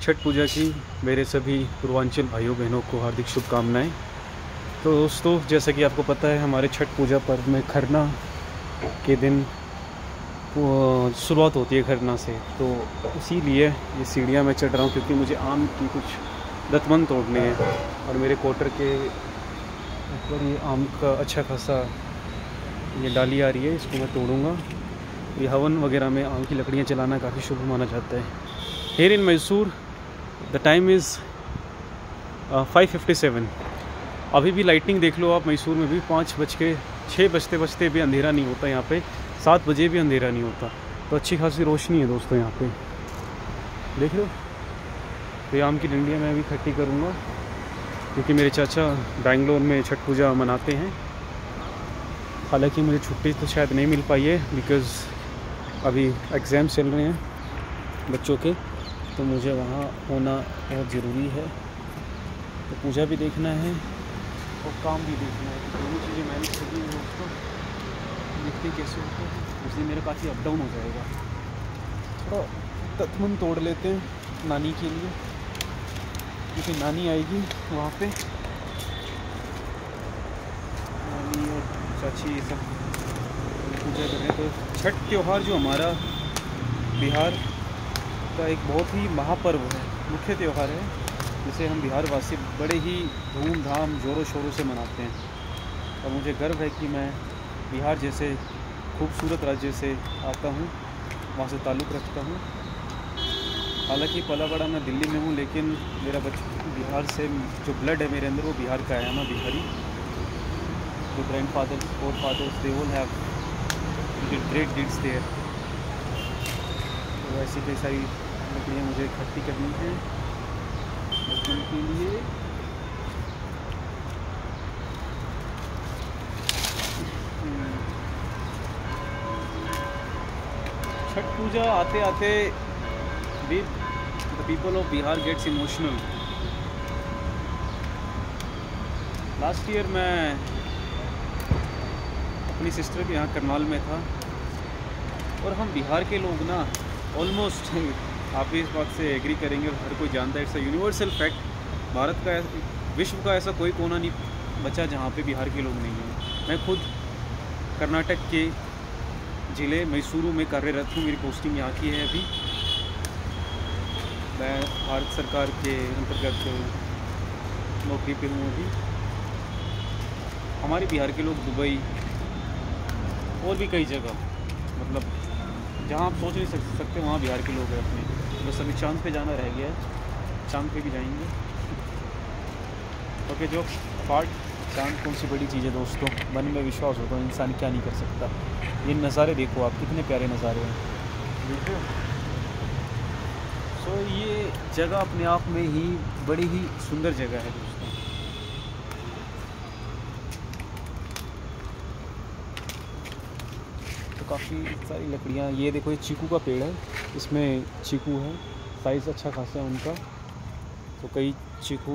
छठ पूजा की मेरे सभी पूर्वांचल भाइयों बहनों को हार्दिक शुभकामनाएं। तो दोस्तों, जैसा कि आपको पता है, हमारे छठ पूजा पर्व में खरना के दिन शुरुआत होती है खरना से। तो इसीलिए ये सीढ़ियाँ मैं चढ़ रहा हूँ, क्योंकि मुझे आम की कुछ दतमन तोड़ने हैं और मेरे क्वार्टर के ऊपर ये आम का अच्छा खासा ये डाली आ रही है, इसको मैं तोड़ूंगा। ये हवन वगैरह में आम की लकड़ियाँ जलाना काफ़ी शुभ माना जाता है। Here in Mysore the time is 5:57। अभी भी लाइटिंग देख लो आप, मैसूर में भी 6 बजते भी अंधेरा नहीं होता। यहाँ पे 7 बजे भी अंधेरा नहीं होता। तो अच्छी खासी रोशनी है दोस्तों यहाँ पे, देख लो। तो ये आम की डंडियाँ मैं भी इकट्ठी करूँगा, क्योंकि मेरे चाचा बेंगलोर में छठ पूजा मनाते हैं। हालांकि मुझे छुट्टी तो शायद नहीं मिल पाई है, बिकॉज़ अभी एग्ज़ाम चल रहे हैं बच्चों के, तो मुझे वहाँ होना बहुत ज़रूरी है। तो पूजा भी देखना है और काम भी देखना है, तो दोनों चीज़ें मैनेज करनी है दोस्तों। देखते कैसे होता है, उसमें मेरा काफ़ी अप डाउन हो जाएगा। थोड़ा तत्मन तोड़ लेते हैं नानी के लिए, क्योंकि नानी आएगी वहाँ पे। नानी और चाची सब पूजा कर रहे हैं। तो छठ त्यौहार जो हमारा बिहार का एक बहुत ही महापर्व है, मुख्य त्यौहार है, जिसे हम बिहारवासी बड़े ही धूमधाम ज़ोरों शोरों से मनाते हैं। और मुझे गर्व है कि मैं बिहार जैसे खूबसूरत राज्य से आता हूँ, वहाँ से ताल्लुक़ रखता हूँ। हालांकि पला बड़ा मैं दिल्ली में हूँ, लेकिन मेरा बिहार से जो ब्लड है मेरे अंदर, वो बिहार का है। मैं बिहारी, जो grandfathers forefathers they all have great deeds there. तो ऐसी कई सारी लकड़ियाँ मुझे इकट्ठी करनी है बचपन के लिए। छठ पूजा आते आते the people of Bihar gets emotional. Last year मैं अपनी सिस्टर के यहाँ करनाल में था, और हम बिहार के लोग ना ऑलमोस्ट, आप इस बात से एग्री करेंगे और हर कोई जानता है, it's a universal fact. Bharat का, विश्व का ऐसा कोई कोना नहीं बचा जहाँ पे बिहार के लोग नहीं हैं। मैं खुद कर्नाटक के ज़िले मैसूरू में कार्यरत हूँ, मेरी पोस्टिंग यहाँ की है अभी। मैं भारत सरकार के अंतर्गत नौकरी पे हूँ अभी। हमारे बिहार के लोग दुबई और भी कई जगह, मतलब जहाँ आप सोच नहीं सकते वहाँ बिहार के लोग हैं अपने। बस अभी चांद पे जाना रह गया है, चांद पे भी जाएंगे। ओके, जो पार्ट चांद कौन सी बड़ी चीज़ है दोस्तों, मन में विश्वास होता है, इंसान क्या नहीं कर सकता। ये नज़ारे देखो आप, कितने प्यारे नज़ारे हैं, देखो। सो ये जगह अपने आप में ही बड़ी ही सुंदर जगह है दोस्तों। काफ़ी सारी लकड़ियाँ, ये देखो, ये चीकू का पेड़ है, इसमें चीकू है, साइज़ अच्छा खासा है उनका। तो कई चीकू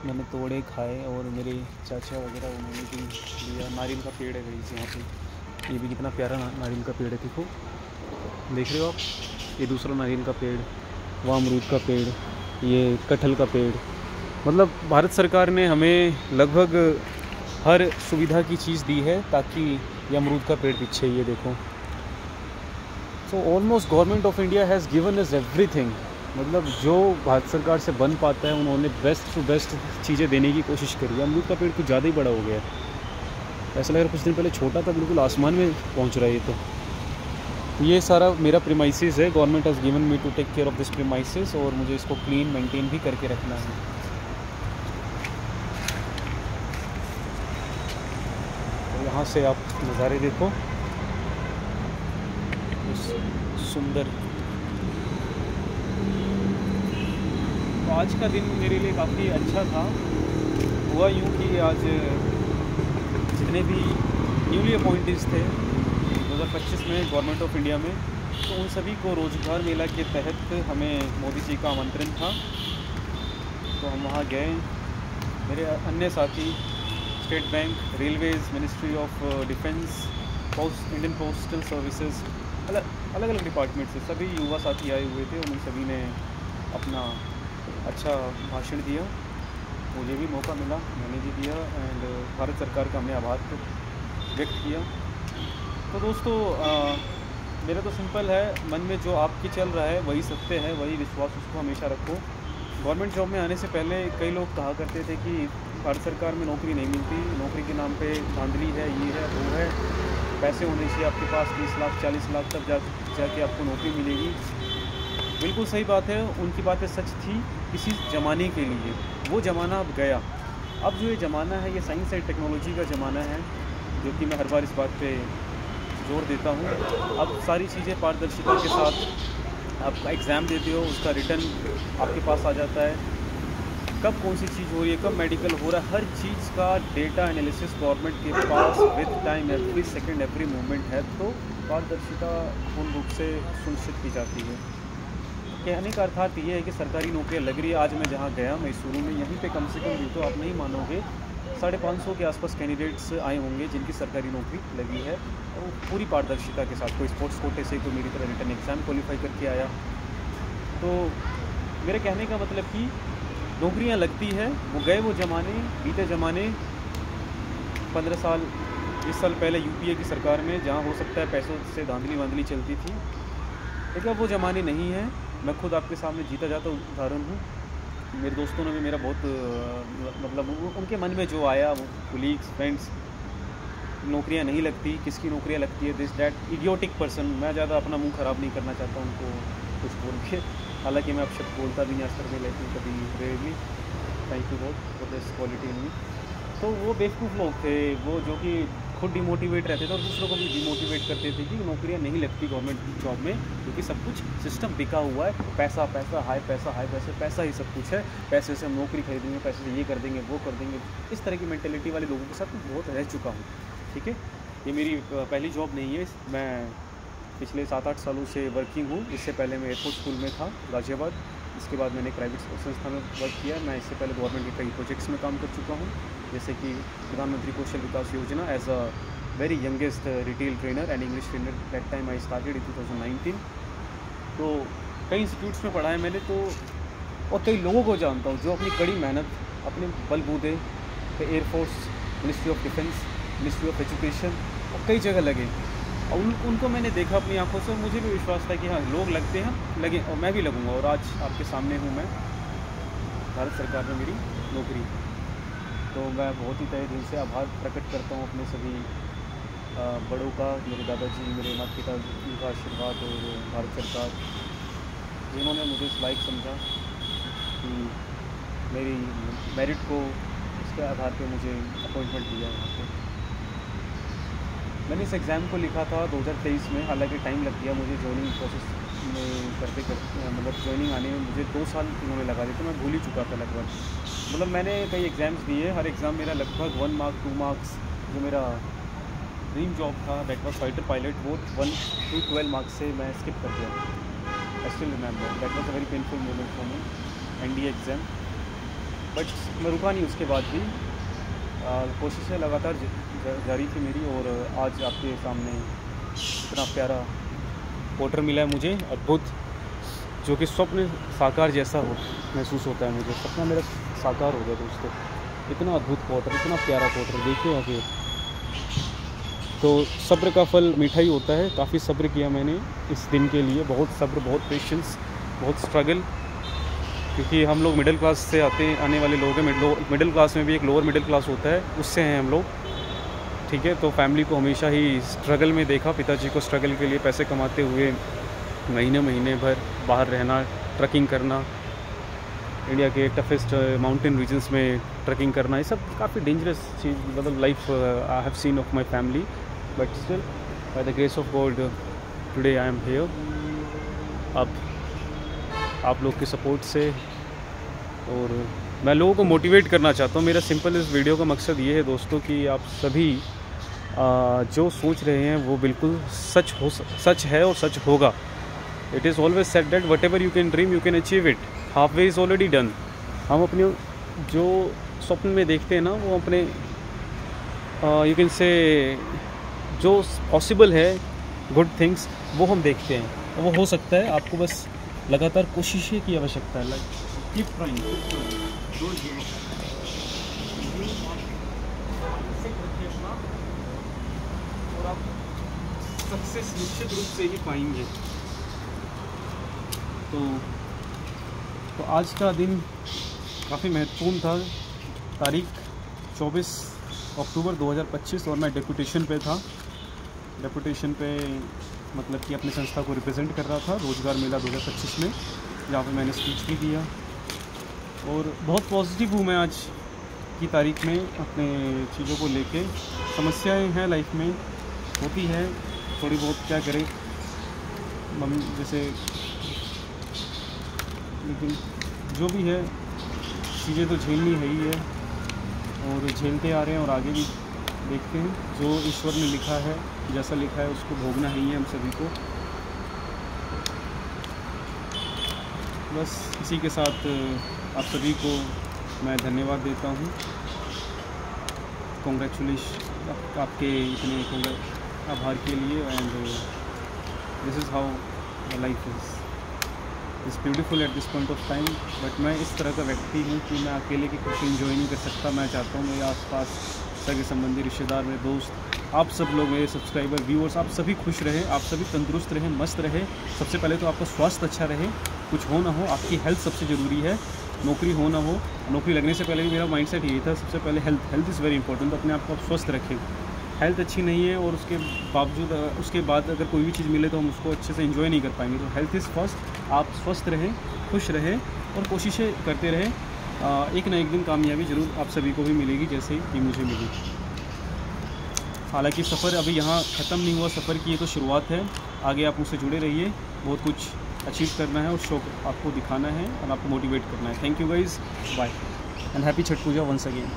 मैंने तोड़े, खाए, और मेरे चाचा वगैरह उन्होंने भी लिया। नारियल का पेड़ है कहीं से यहाँ पे, ये भी कितना प्यारा नारियल का पेड़ है, देखो, देख रहे हो आप। ये दूसरा नारियल का पेड़, वहाँ अमरूद का पेड़, ये कटहल का पेड़। मतलब भारत सरकार ने हमें लगभग हर सुविधा की चीज़ दी है, ताकि ये अमरूद का पेड़ पीछे, ये देखो। तो almost government of India has given us everything. मतलब जो भारत सरकार से बन पाता है, उन्होंने बेस्ट टू बेस्ट चीज़ें देने की कोशिश करी है। अमरूद का पेड़ कुछ ज़्यादा ही बड़ा हो गया है, ऐसा लग रहा है कुछ दिन पहले छोटा था, बिल्कुल आसमान में पहुंच रहा है ये तो ये सारा मेरा प्रीमाइसिस है। Government has given me to take care of this premises, और मुझे इसको क्लीन मेंटेन भी करके रखना है। तो यहाँ से आप नज़ारे देखो, सुंदर। तो आज का दिन मेरे लिए काफ़ी अच्छा था। हुआ यूँ कि आज जितने भी न्यूली अपॉइंटीज़ थे 2025 में गवर्नमेंट ऑफ इंडिया में, तो उन सभी को रोज़गार मेला के तहत हमें मोदी जी का आमंत्रण था। तो हम वहाँ गए। मेरे अन्य साथी state bank, Railways, ministry of defence, Indian postal services, अलग अलग डिपार्टमेंट से सभी युवा साथी आए हुए थे। उन सभी ने अपना अच्छा भाषण दिया, मुझे भी मौका मिला, मैंने भी दिया एंड भारत सरकार का हमने आभार व्यक्त किया। तो दोस्तों मेरा तो सिंपल है, मन में जो आपकी चल रहा है वही सत्य है, वही विश्वास, उसको हमेशा रखो। गवर्नमेंट जॉब में आने से पहले कई लोग कहा करते थे कि भारत सरकार में नौकरी नहीं मिलती, नौकरी के नाम पे धांधली है, ये है वो है, पैसे होने चाहिए आपके पास 30 लाख 40 लाख तब जाके आपको नौकरी मिलेगी। बिल्कुल सही बात है, उनकी बातें सच थी किसी ज़माने के लिए। वो ज़माना अब गया। अब जो ये ज़माना है ये साइंस एंड टेक्नोलॉजी का ज़माना है, जो कि मैं हर बार इस बात पे जोर देता हूँ। अब सारी चीज़ें पारदर्शिता के साथ आप एग्ज़ाम देते हो, उसका रिटर्न आपके पास आ जाता है, कब कौन सी चीज़ हो रही है, कब मेडिकल हो रहा है, हर चीज़ का डेटा एनालिसिस गवर्नमेंट के पास with time every second every moment है। तो पारदर्शिता पूर्ण रूप से सुनिश्चित की जाती है। कहने का अर्थात ये है कि सरकारी नौकरियाँ लग रही है। आज मैं जहाँ गया मैसूरू में, यहीं पे कम से कम भी तो आप नहीं मानोगे 550 के आसपास कैंडिडेट्स आए होंगे जिनकी सरकारी नौकरी लगी है, और पूरी पारदर्शिता के साथ। कोई स्पोर्ट्स कोटे से, कोई मेरी तरह रिटर्न एग्ज़ाम क्वालिफाई करके आया। तो मेरे कहने का मतलब कि नौकरियां लगती है, वो गए वो ज़माने, बीते ज़माने। 15 साल 20 साल पहले यूपीए की सरकार में जहाँ हो सकता है पैसों से धांधली वांधली चलती थी, लेकिन अब वो ज़माने नहीं हैं। मैं खुद आपके सामने जीता जाता उदाहरण हूँ। मेरे दोस्तों ने भी मेरा बहुत मतलब उनके मन में जो आया, वो कोलीग्स फ्रेंड्स, नौकरियां नहीं लगती, किसकी नौकरियां लगती है, दिस डैट इडियोटिक पर्सन। मैं ज़्यादा अपना मुंह ख़राब नहीं करना चाहता उनको कुछ बोल के, हालांकि मैं अब शब्द बोलता भी नहीं आज तक में, लेकिन कभी रेयरली। थैंक यू बहुत फॉर दिस क्वालिटी इन मी। तो वो बेवकूफ़ लोग थे, वो जो कि खुद डिमोटिवेट रहते थे और दूसरों को भी डिमोटिवेट करते थे कि नौकरियां नहीं लगती गवर्नमेंट जॉब में, क्योंकि सब कुछ सिस्टम बिका हुआ है, पैसा पैसा हाई पैसा, पैसा ही सब कुछ है, पैसे से हम नौकरी खरीदेंगे, पैसे से ये कर देंगे वो कर देंगे। इस तरह की मेंटेलिटी वाले लोगों के साथ मैं बहुत रह चुका हूँ। ठीक है, ये मेरी पहली जॉब नहीं है, मैं पिछले 7-8 सालों से वर्किंग हूँ। इससे पहले मैं एयरपोर्ट स्कूल में था गाज़ियाबाद, इसके बाद मैंने प्राइवेट संस्था में वर्क किया। मैं इससे पहले गवर्नमेंट के कई प्रोजेक्ट्स में काम कर चुका हूँ, जैसे कि प्रधानमंत्री Kaushal Vikas Yojana as a very youngest retail trainer and English trainer. That time I started in 2019। तो कई इंस्टीट्यूट्स में पढ़ा है मैंने, तो और कई लोगों को जानता हूँ जो अपनी कड़ी मेहनत, अपने बलबूते पे air force, ministry of defence, ministry of education और कई जगह लगे, और उनको मैंने देखा अपनी आंखों से, और मुझे भी विश्वास था कि हाँ लोग लगते हैं, लगे और मैं भी लगूंगा। और आज आपके सामने हूँ मैं, भारत सरकार में मेरी नौकरी। तो मैं बहुत ही तहे दिल से आभार प्रकट करता हूँ अपने सभी बड़ों का, मेरे दादाजी, मेरे माता पिता का आशीर्वाद, और भारत सरकार जिन्होंने मुझे इस लायक समझा कि मेरी मेरिट को इसके आधार पे मुझे अपॉइंटमेंट दिया यहाँ पे। मैंने इस एग्ज़ाम को लिखा था 2023 में, हालांकि टाइम लग गया मुझे ज्वाइनिंग प्रोसेस में करते मतलब ज्वाइनिंग आने में मुझे 2 साल उन्होंने लगा दिए, तो मैं भूल ही चुका था लगभग। मतलब मैंने कई एग्ज़ाम्स दिए, हर एग्ज़ाम मेरा लगभग 1 मार्क 2 मार्क्स, जो मेरा ड्रीम जॉब था दैट वाज फाइटर पायलट, वो 1 to 12 मार्क्स से मैं स्किप कर गया। I still remember that was a very painful moment for me, NDA exam. But मैं रुका नहीं, उसके बाद भी कोशिशें लगातार जारी थी मेरी, और आज आपके सामने इतना प्यारा पोर्टर मिला है मुझे, अद्भुत, जो कि स्वप्न साकार जैसा महसूस होता है मुझे। सपना मेरा साकार हो गया दोस्तों, इतना अद्भुत पोर्टर, इतना प्यारा पोर्टर, देखिए आगे। तो सब्र का फल मीठा ही होता है। काफ़ी सब्र किया मैंने इस दिन के लिए, बहुत सब्र, बहुत पेशेंस, बहुत स्ट्रगल, क्योंकि हम लोग मिडिल क्लास से आने वाले लोग हैं। मिडिल क्लास में भी एक लोअर मिडिल क्लास होता है, उससे हैं हम लोग। ठीक है, तो फैमिली को हमेशा ही स्ट्रगल में देखा, पिताजी को स्ट्रगल के लिए पैसे कमाते हुए महीने भर बाहर रहना, ट्रकिंग करना, इंडिया के टफेस्ट माउंटेन रीजन्स में ट्रकिंग करना, ये सब काफ़ी डेंजरस चीज़, मतलब life I have seen of my family, but still by the grace of God today I am here. अब आप लोग के सपोर्ट से, और मैं लोगों को मोटिवेट करना चाहता हूँ। मेरा सिंपल इस वीडियो का मकसद ये है दोस्तों कि आप सभी जो सोच रहे हैं वो बिल्कुल सच है और सच होगा। It is always said that what ever you can dream you can achieve it, half way is already done. हम अपने जो स्वप्न में देखते हैं ना, वो अपने यू कैन से जो पॉसिबल है गुड थिंग्स, वो हम देखते हैं, वो हो सकता है। आपको बस लगातार कोशिशें की आवश्यकता है। Keep trying don't give up, और आप सक्सेस निश्चित रूप से ही पाएंगे। तो आज का दिन काफ़ी महत्वपूर्ण था। तारीख 24 अक्टूबर 2025 और मैं डेपुटेशन पे था। डेपुटेशन पे मतलब कि अपनी संस्था को रिप्रेजेंट कर रहा था रोज़गार मेला 2025 में, जहाँ पे मैंने स्पीच भी दिया। और बहुत पॉजिटिव हूँ मैं आज की तारीख में अपने चीज़ों को लेके। समस्याएं हैं लाइफ में, होती है थोड़ी बहुत, क्या करें जैसे, लेकिन जो भी है चीज़ें तो झेलनी है ही है, और झेलते आ रहे हैं और आगे भी देखते हैं। जो ईश्वर ने लिखा है, जैसा लिखा है उसको भोगना ही है हम सभी को। बस इसी के साथ आप सभी को मैं धन्यवाद देता हूँ। कॉन्ग्रेचुलेशन आपके इतने आभार के लिए। And this is how life is beautiful at this point of time. But मैं इस तरह का व्यक्ति हूँ कि मैं अकेले की कुछ इन्जॉय नहीं कर सकता। मैं चाहता हूँ मेरे आसपास सगे संबंधी, रिश्तेदार, मेरे दोस्त, आप सब लोग, मेरे सब्सक्राइबर, व्यूअर्स, आप सभी खुश रहें, आप सभी तंदुरुस्त रहें, मस्त रहें। सबसे पहले तो आपका स्वास्थ्य अच्छा रहे, कुछ हो ना हो, आपकी हेल्थ सबसे ज़रूरी है। नौकरी हो ना हो, नौकरी लगने से पहले भी मेरा माइंडसेट यही था, सबसे पहले हेल्थ इज़ वेरी इंपॉर्टेंट। तो अपने आप को आप स्वस्थ रखें। हेल्थ अच्छी नहीं है और उसके बावजूद उसके बाद अगर कोई भी चीज़ मिले तो हम उसको अच्छे से एंजॉय नहीं कर पाएंगे। तो हेल्थ इज़ फर्स्ट। आप स्वस्थ रहें, खुश रहें और कोशिशें करते रहें। एक ना एक दिन कामयाबी ज़रूर आप सभी को भी मिलेगी, जैसे कि मुझे मिली। हालांकि सफ़र अभी यहाँ ख़त्म नहीं हुआ, सफ़र की ये तो शुरुआत है। आगे आप मुझसे जुड़े रहिए, बहुत कुछ अचीव करना है और शौक आपको दिखाना है और आपको मोटिवेट करना है। Thank you guys, bye and happy Chhath Puja once again.